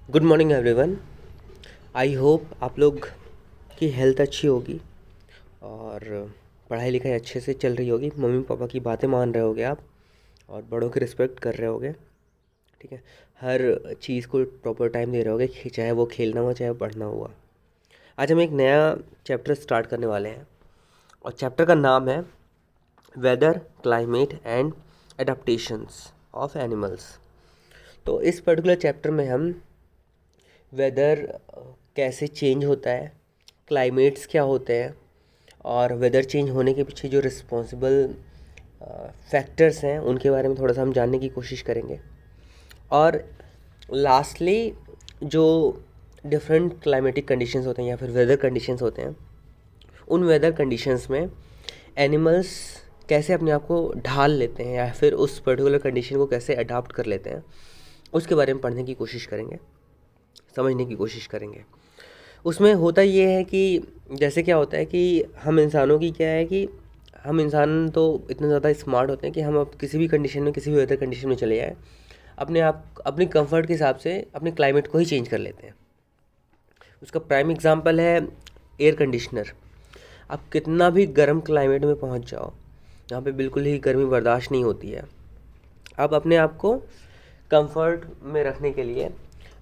Good morning everyone. I hope आप लोग की हेल्थ अच्छी होगी और पढ़ाई लिखाई अच्छे से चल रही होगी। मम्मी पापा की बातें मान रहे होगे आप और बड़ों की रिस्पेक्ट कर रहे होगे। ठीक है, हर चीज़ को प्रॉपर टाइम दे रहे होगे, चाहे वो खेलना हुआ चाहे वो पढ़ना हुआ। आज हम एक नया चैप्टर स्टार्ट करने वाले हैं और चैप्टर का नाम है weather, climate and adaptations of animals. तो इस पर्टिकुलर चैप्टर में हम वेदर कैसे चेंज होता है, क्लाइमेट्स क्या होते हैं और वेदर चेंज होने के पीछे जो रिस्पॉन्सिबल फैक्टर्स हैं उनके बारे में थोड़ा सा हम जानने की कोशिश करेंगे। और लास्टली जो डिफरेंट क्लाइमेटिक कंडीशंस होते हैं या फिर वेदर कंडीशंस होते हैं, उन वेदर कंडीशंस में एनिमल्स कैसे अपने आप को ढाल लेते हैं या फिर उस पर्टिकुलर कंडीशन को कैसे अडाप्ट कर लेते हैं, उसके बारे में पढ़ने की कोशिश करेंगे, समझने की कोशिश करेंगे। उसमें होता ये है कि जैसे क्या होता है कि हम इंसानों की क्या है कि हम इंसान तो इतने ज़्यादा स्मार्ट होते हैं कि हम अब किसी भी कंडीशन में, किसी भी वेदर कंडीशन में चले जाएँ, अपने आप अपनी कंफर्ट के हिसाब से अपने क्लाइमेट को ही चेंज कर लेते हैं। उसका प्राइम एग्जांपल है एयर कंडीशनर। आप कितना भी गर्म क्लाइमेट में पहुंच जाओ, जहाँ पे बिल्कुल ही गर्मी बर्दाश्त नहीं होती है, आप अपने आप को कंफर्ट में रखने के लिए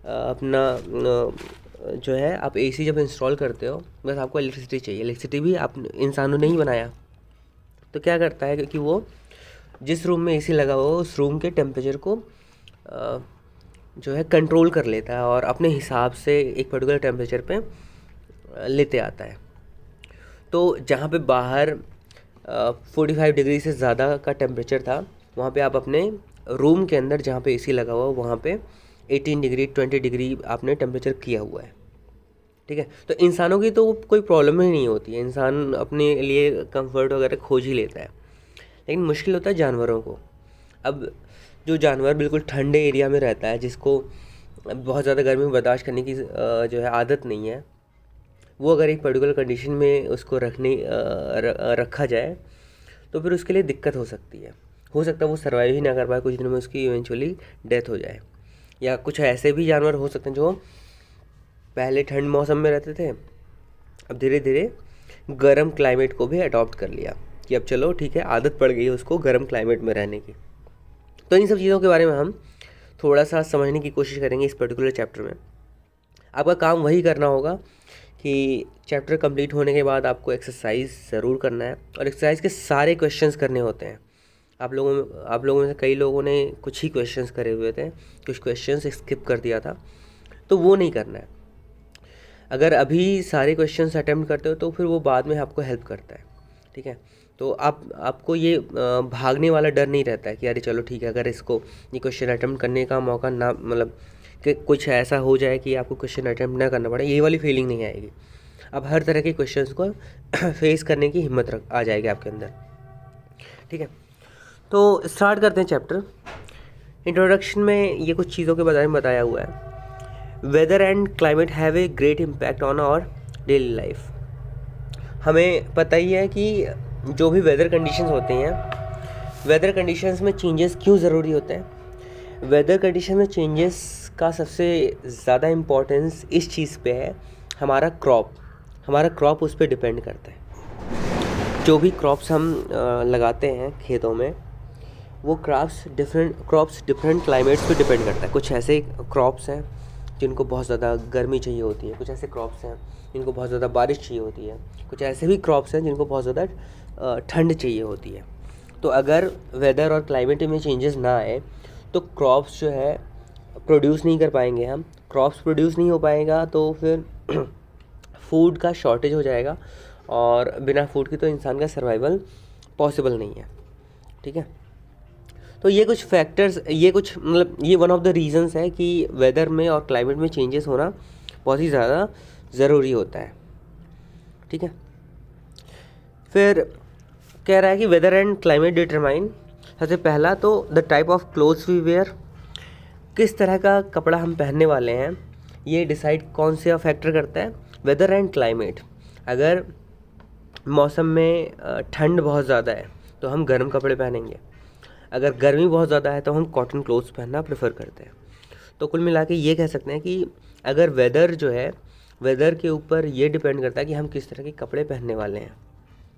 अपना जो है आप एसी जब इंस्टॉल करते हो, बस आपको इलेक्ट्रिसिटी चाहिए। इलेक्ट्रिसिटी भी आप इंसानों ने ही बनाया। तो क्या करता है कि वो जिस रूम में एसी लगा हुआ हो उस रूम के टेम्परेचर को जो है कंट्रोल कर लेता है और अपने हिसाब से एक पर्टिकुलर टेम्परेचर पे लेते आता है। तो जहाँ पे बाहर 45 डिग्री से ज़्यादा का टेम्परेचर था, वहाँ पे आप अपने रूम के अंदर जहाँ पे एसी लगा हुआ है वहाँ पे 18 डिग्री 20 डिग्री आपने टेम्परेचर किया हुआ है। ठीक है, तो इंसानों की तो कोई प्रॉब्लम ही नहीं होती है, इंसान अपने लिए कंफर्ट वगैरह खोज ही लेता है। लेकिन मुश्किल होता है जानवरों को। अब जो जानवर बिल्कुल ठंडे एरिया में रहता है, जिसको बहुत ज़्यादा गर्मी बर्दाश्त करने की जो है आदत नहीं है, वो अगर एक पर्टिकुलर कंडीशन में उसको रखा जाए तो फिर उसके लिए दिक्कत हो सकती है। हो सकता है वो सर्वाइव ही ना कर पाए, कुछ दिनों में उसकी इवेंचुअली डेथ हो जाए। या कुछ ऐसे भी जानवर हो सकते हैं जो पहले ठंड मौसम में रहते थे, अब धीरे धीरे गर्म क्लाइमेट को भी अडॉप्ट कर लिया कि अब चलो ठीक है, आदत पड़ गई है उसको गर्म क्लाइमेट में रहने की। तो इन सब चीज़ों के बारे में हम थोड़ा सा समझने की कोशिश करेंगे इस पर्टिकुलर चैप्टर में। आपका काम वही करना होगा कि चैप्टर कंप्लीट होने के बाद आपको एक्सरसाइज ज़रूर करना है और एक्सरसाइज के सारे क्वेश्चंस करने होते हैं। आप लोगों में से कई लोगों ने कुछ ही क्वेश्चंस करे हुए थे, कुछ क्वेश्चंस स्किप कर दिया था, तो वो नहीं करना है। अगर अभी सारे क्वेश्चंस अटेम्प्ट करते हो तो फिर वो बाद में आपको हेल्प करता है। ठीक है, तो आपको ये भागने वाला डर नहीं रहता है कि अरे चलो ठीक है, अगर इसको ये क्वेश्चन अटेम्प्ट करने का मौका ना, मतलब कि कुछ ऐसा हो जाए कि आपको क्वेश्चन अटेम्प्ट ना करना पड़े, ये वाली फीलिंग नहीं आएगी। अब हर तरह के क्वेश्चंस को फेस करने की हिम्मत आ जाएगी आपके अंदर। ठीक है, तो स्टार्ट करते हैं चैप्टर। इंट्रोडक्शन में ये कुछ चीज़ों के बारे में बताया हुआ है। Weather and climate have a great impact on our daily life. हमें पता ही है कि जो भी वेदर कंडीशंस होते हैं, वेदर कंडीशंस में चेंजेस क्यों ज़रूरी होते हैं। वेदर कंडीशन में चेंजेस का सबसे ज़्यादा इम्पोर्टेंस इस चीज़ पे है, हमारा क्रॉप उस पर डिपेंड करता है। जो भी क्रॉप्स हम लगाते हैं खेतों में, वो क्रॉप्स डिफरेंट क्लाइमेट्स पे डिपेंड करता है। कुछ ऐसे क्रॉप्स हैं जिनको बहुत ज़्यादा गर्मी चाहिए होती है, कुछ ऐसे क्रॉप्स हैं जिनको बहुत ज़्यादा बारिश चाहिए होती है, कुछ ऐसे भी क्रॉप्स हैं जिनको बहुत ज़्यादा ठंड चाहिए होती है। तो अगर वेदर और क्लाइमेट में चेंजेस ना आए तो क्रॉप्स जो है प्रोड्यूस नहीं कर पाएंगे। हम क्रॉप्स प्रोड्यूस नहीं हो पाएगा तो फिर फूड का शॉर्टेज हो जाएगा और बिना फूड के तो इंसान का सर्वाइवल पॉसिबल नहीं है। ठीक है, तो ये कुछ फैक्टर्स, ये कुछ मतलब ये वन ऑफ द रीजंस है कि वेदर में और क्लाइमेट में चेंजेस होना बहुत ही ज़्यादा ज़रूरी होता है। ठीक है, फिर कह रहा है कि वेदर एंड क्लाइमेट डिटरमाइन, सबसे पहला तो the type of clothes we wear, किस तरह का कपड़ा हम पहनने वाले हैं, ये डिसाइड कौन सा फैक्टर करता है, वेदर एंड क्लाइमेट। अगर मौसम में ठंड बहुत ज़्यादा है तो हम गर्म कपड़े पहनेंगे, अगर गर्मी बहुत ज़्यादा है तो हम कॉटन क्लोथ्स पहनना प्रेफर करते हैं। तो कुल मिला के ये कह सकते हैं कि अगर वेदर जो है, वेदर के ऊपर ये डिपेंड करता है कि हम किस तरह के कपड़े पहनने वाले हैं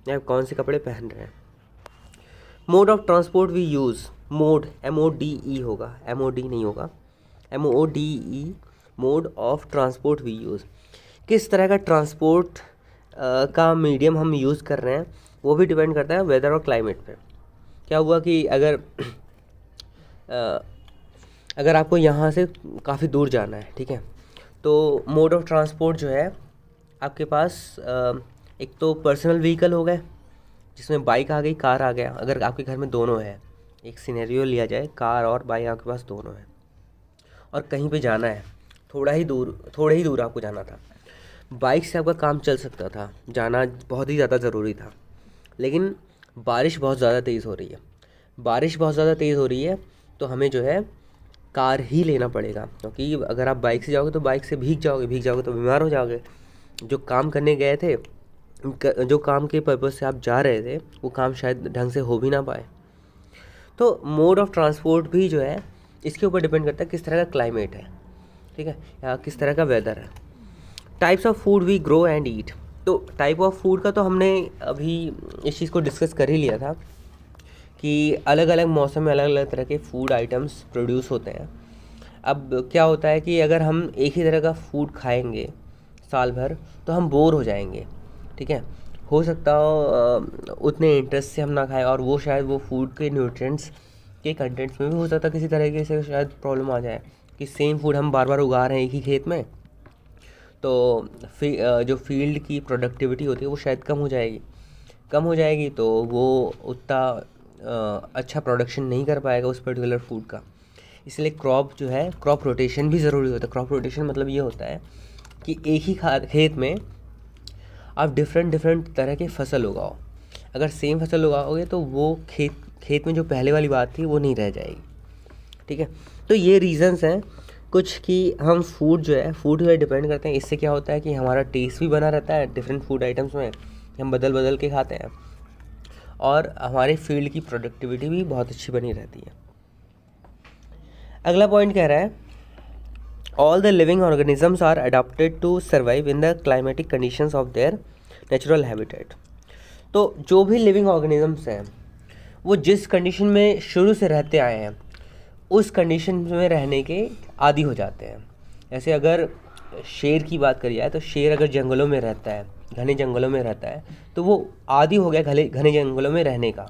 या कौन से कपड़े पहन रहे हैं। Mode of transport we use, mode MODE होगा, MOD नहीं होगा, MODE, mode of transport we use, किस तरह का ट्रांसपोर्ट का मीडियम हम यूज़ कर रहे हैं वो भी डिपेंड करता है वेदर और क्लाइमेट पे। क्या हुआ कि अगर आपको यहाँ से काफ़ी दूर जाना है, ठीक है, तो मोड ऑफ ट्रांसपोर्ट जो है आपके पास एक तो पर्सनल व्हीकल हो गए जिसमें बाइक आ गई, कार आ गया। अगर आपके घर में दोनों है, एक सिनेरियो लिया जाए, कार और बाइक आपके पास दोनों है और कहीं पे जाना है, थोड़े ही दूर आपको जाना था, बाइक से आपका काम चल सकता था, जाना बहुत ही ज़्यादा ज़रूरी था, लेकिन बारिश बहुत ज़्यादा तेज़ हो रही है, तो हमें जो है कार ही लेना पड़ेगा, क्योंकि अगर आप बाइक से जाओगे तो बाइक से भीग जाओगे तो बीमार हो जाओगे। जो काम करने गए थे, जो काम के पर्पज़ से आप जा रहे थे, वो काम शायद ढंग से हो भी ना पाए। तो मोड ऑफ ट्रांसपोर्ट भी जो है इसके ऊपर डिपेंड करता है किस तरह का क्लाइमेट है, ठीक है, या किस तरह का वेदर है। Types of food we grow and eat, तो टाइप ऑफ फूड का तो हमने अभी इस चीज़ को डिस्कस कर ही लिया था कि अलग अलग मौसम में अलग अलग तरह के फूड आइटम्स प्रोड्यूस होते हैं। अब क्या होता है कि अगर हम एक ही तरह का फूड खाएंगे साल भर तो हम बोर हो जाएंगे, ठीक है, हो सकता हो उतने इंटरेस्ट से हम ना खाएं, और वो शायद वो फूड के न्यूट्रिएंट्स के कंटेंट्स में भी हो सकता है किसी तरीके से शायद प्रॉब्लम आ जाए कि सेम फूड हम बार बार उगा रहे हैं एक ही खेत में, तो जो फील्ड की प्रोडक्टिविटी होती है वो शायद कम हो जाएगी, तो वो उतना अच्छा प्रोडक्शन नहीं कर पाएगा उस पर्टिकुलर फूड का। इसलिए क्रॉप रोटेशन भी ज़रूरी होता है। क्रॉप रोटेशन मतलब ये होता है कि एक ही खेत में आप डिफरेंट तरह के फसल उगाओ। अगर सेम फसल उगाओगे तो वो खेत में जो पहले वाली बात थी वो नहीं रह जाएगी, ठीक है। तो ये रीज़न्स हैं कुछ कि हम फूड जो है फूड पे डिपेंड करते हैं। इससे क्या होता है कि हमारा टेस्ट भी बना रहता है डिफरेंट फूड आइटम्स में, हम बदल के खाते हैं, और हमारे फील्ड की प्रोडक्टिविटी भी बहुत अच्छी बनी रहती है। अगला पॉइंट कह रहा है all the living organisms are adopted to survive in the climatic conditions of their natural habitat. तो जो भी लिविंग ऑर्गेनिजम्स हैं वो जिस कंडीशन में शुरू से रहते आए हैं उस कंडीशन में रहने के आदी हो जाते हैं। जैसे अगर शेर की बात करी जाए तो शेर अगर जंगलों में रहता है, घने जंगलों में रहता है, तो वो आदी हो गया घने जंगलों में रहने का,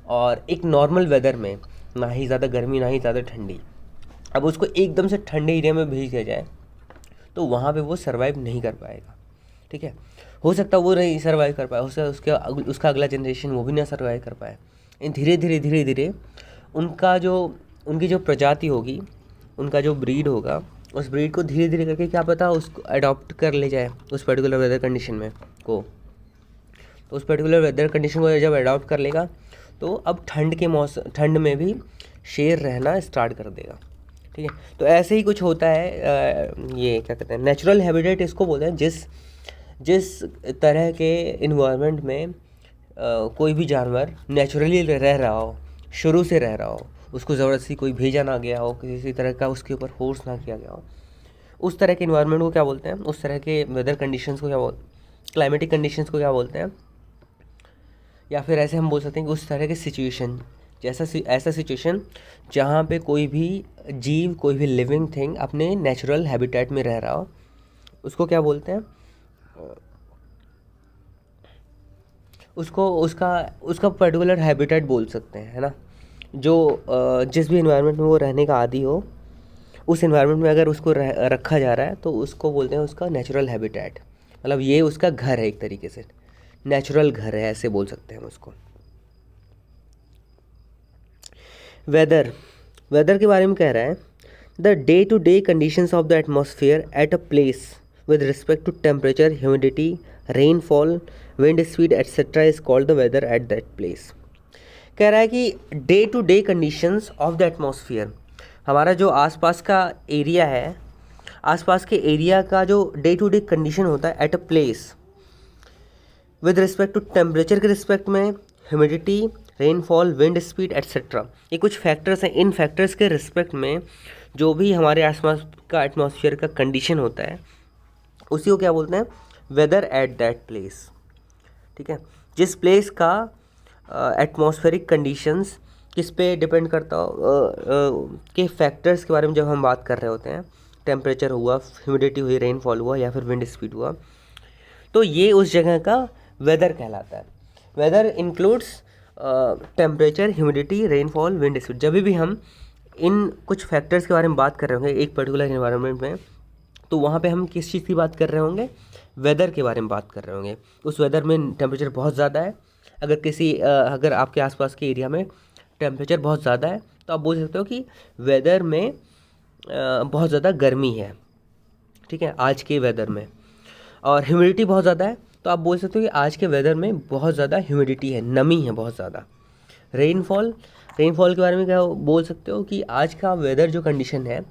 और एक नॉर्मल वेदर में ना ही ज़्यादा गर्मी ना ही ज़्यादा ठंडी, अब उसको एकदम से ठंडे एरिया में भेज दिया जाए तो वहाँ पे वो सर्वाइव नहीं कर पाएगा, ठीक है। हो सकता है वो नहीं सर्वाइव कर पाए, हो सकता है उसका अगला जनरेशन वो भी ना सर्वाइव कर पाए। धीरे धीरे उनकी जो प्रजाति होगी, उनका जो ब्रीड होगा, उस ब्रीड को धीरे धीरे करके क्या पता उसको अडॉप्ट कर ले जाए उस पर्टिकुलर वेदर कंडीशन में को। तो उस पर्टिकुलर वेदर कंडीशन को जब अडॉप्ट कर लेगा तो अब ठंड में भी शेर रहना स्टार्ट कर देगा, ठीक है। तो ऐसे ही कुछ होता है, ये क्या कहते हैं नेचुरल हैबिटेट इसको बोलते हैं, जिस तरह के इन्वायरमेंट में कोई भी जानवर नेचुरली रह रहा हो, शुरू से रह रहा हो, उसको ज़बरदस्ती कोई भेजा ना गया हो, किसी तरह का उसके ऊपर फोर्स ना किया गया हो, उस तरह के इन्वायरमेंट को क्या बोलते हैं, उस तरह के वेदर कंडीशंस को क्या क्लाइमेटिक कंडीशंस को क्या बोलते हैं। या फिर ऐसे हम बोल सकते हैं कि उस तरह के सिचुएशन, ऐसा सिचुएशन जहाँ पे कोई भी जीव, कोई भी लिविंग थिंग अपने नेचुरल हैबिटेट में रह रहा हो, उसको क्या बोलते हैं, उसका पर्टिकुलर हैबिटेट बोल सकते हैं, है ना। जो जिस भी एनवायरनमेंट में वो रहने का आदी हो, उस एनवायरनमेंट में अगर उसको रखा जा रहा है तो उसको बोलते हैं उसका नेचुरल हैबिटेट, मतलब ये उसका घर है, एक तरीके से नेचुरल घर है, ऐसे बोल सकते हैं हम उसको। वेदर के बारे में कह रहा है the day to day conditions of the atmosphere at a place with respect to temperature, humidity, rainfall, wind speed etcetera is called the weather at that place. कह रहा है कि day to day conditions of the atmosphere, हमारा जो आसपास का area है, आसपास के एरिया का जो डे टू डे कंडीशन होता है at a place with respect to temperature के रिस्पेक्ट में, humidity, rainfall, wind speed etcetera, ये कुछ फैक्टर्स हैं। इन फैक्टर्स के रिस्पेक्ट में जो भी हमारे आसपास का एटमॉस्फेयर का कंडीशन होता है उसी को क्या बोलते हैं, वेदर एट दैट प्लेस। ठीक है, जिस प्लेस का एटमॉस्फेरिक कंडीशंस किस पे डिपेंड करता हो के फैक्टर्स के बारे में जब हम बात कर रहे होते हैं, टेम्परेचर हुआ, ह्यूमिडिटी हुई, रेनफॉल हुआ या फिर विंड स्पीड हुआ, तो ये उस जगह का वेदर कहलाता है। Weather includes temperature, humidity, rainfall, wind speed. जब भी हम इन कुछ फैक्टर्स के बारे में बात कर रहे होंगे एक पर्टिकुलर इन्वायरमेंट में, तो वहाँ पे हम किस चीज़ की बात कर रहे होंगे, वेदर के बारे में बात कर रहे होंगे। उस वेदर में टेम्परेचर बहुत ज़्यादा है, अगर आपके आसपास के एरिया में टेम्परेचर बहुत ज़्यादा है तो आप बोल सकते हो कि वेदर में बहुत ज़्यादा गर्मी है। ठीक है, आज के वेदर में। और ह्यूमिडिटी बहुत ज़्यादा है तो आप बोल सकते हो कि आज के वेदर में बहुत ज़्यादा ह्यूमिडिटी है, नमी है बहुत ज़्यादा। रेनफॉल के बारे में क्या बोल सकते हो कि आज का वेदर जो कंडीशन है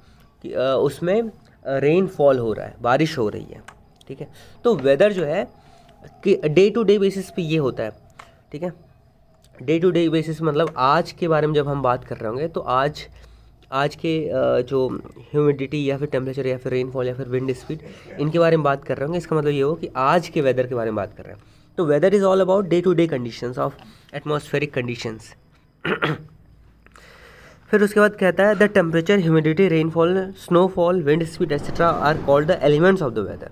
कि उसमें रेनफॉल हो रहा है, बारिश हो रही है। ठीक है, तो वेदर जो है कि डे टू डे बेसिस पे ये होता है। ठीक है, डे टू डे बेसिस मतलब आज के बारे में जब हम बात कर रहे होंगे तो आज के जो ह्यूमिडिटी या फिर टेम्परेचर या फिर रेनफॉल या फिर विंड स्पीड, इनके बारे में बात कर रहे होंगे। इसका मतलब ये हो कि आज के वेदर के बारे में बात कर रहे हैं। तो weather is all about day to day conditions of atmospheric conditions. फिर उसके बाद कहता है the temperature, humidity, rainfall, snowfall, wind speed etcetera are called the elements of the weather.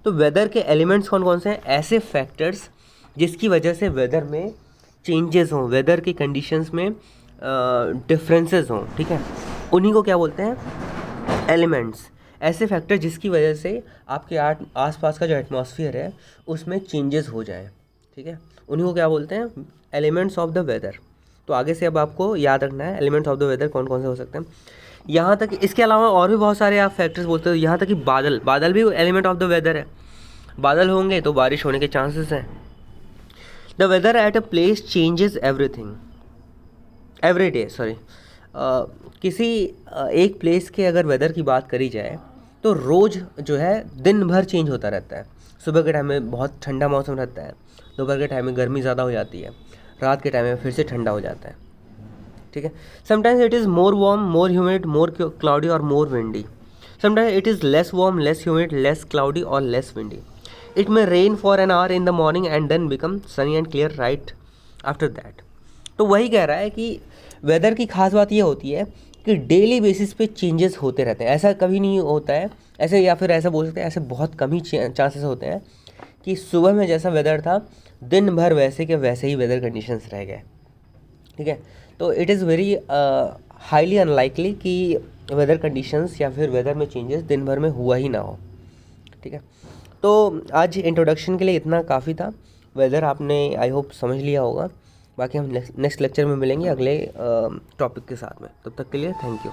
तो वेदर के एलिमेंट्स कौन कौन से हैं? ऐसे फैक्टर्स जिसकी वजह से वेदर में चेंजेस हों, वेदर की कंडीशंस में डिफरेंसेस हों। ठीक है, उन्हीं को क्या बोलते हैं? एलिमेंट्स। ऐसे फैक्टर जिसकी वजह से आपके आसपास का जो एटमॉस्फेयर है उसमें चेंजेस हो जाए। ठीक है, उन्हीं को क्या बोलते हैं? Elements of the weather. तो आगे से अब आपको याद रखना है एलिमेंट्स ऑफ द वेदर कौन कौन से हो सकते हैं। यहाँ तक इसके अलावा और भी बहुत सारे आप फैक्टर्स बोलते हो, यहाँ तक कि बादल भी एलिमेंट ऑफ द वेदर है। बादल होंगे तो बारिश होने के चांसेस हैं। The weather at a place changes every day. किसी एक प्लेस के अगर वेदर की बात करी जाए तो रोज़ जो है दिन भर चेंज होता रहता है। सुबह के टाइम में बहुत ठंडा मौसम रहता है, दोपहर के टाइम में गर्मी ज़्यादा हो जाती है, रात के टाइम में फिर से ठंडा हो जाता है। ठीक है, sometimes it is more warm, more humid, more cloudy और more windy. Sometimes it is less warm, less humid, less cloudy और less windy. It may rain for an hour in the morning and then become sunny and clear right after that. तो वही कह रहा है कि weather की खास बात ये होती है कि डेली बेसिस पे चेंजेस होते रहते हैं। ऐसा कभी नहीं होता है ऐसे, या फिर ऐसा बोल सकते हैं ऐसे बहुत कम ही चांसेस होते हैं कि सुबह में जैसा वेदर था दिन भर वैसे के वैसे ही वेदर कंडीशंस रह गए। ठीक है, तो it is very highly unlikely कि वेदर कंडीशंस या फिर वेदर में चेंजेस दिन भर में हुआ ही ना हो। ठीक है, तो आज इंट्रोडक्शन के लिए इतना काफ़ी था। वेदर आपने आई होप समझ लिया होगा। बाकी हम नेक्स्ट लेक्चर में मिलेंगे अगले टॉपिक के साथ में। तब तक के लिए थैंक यू।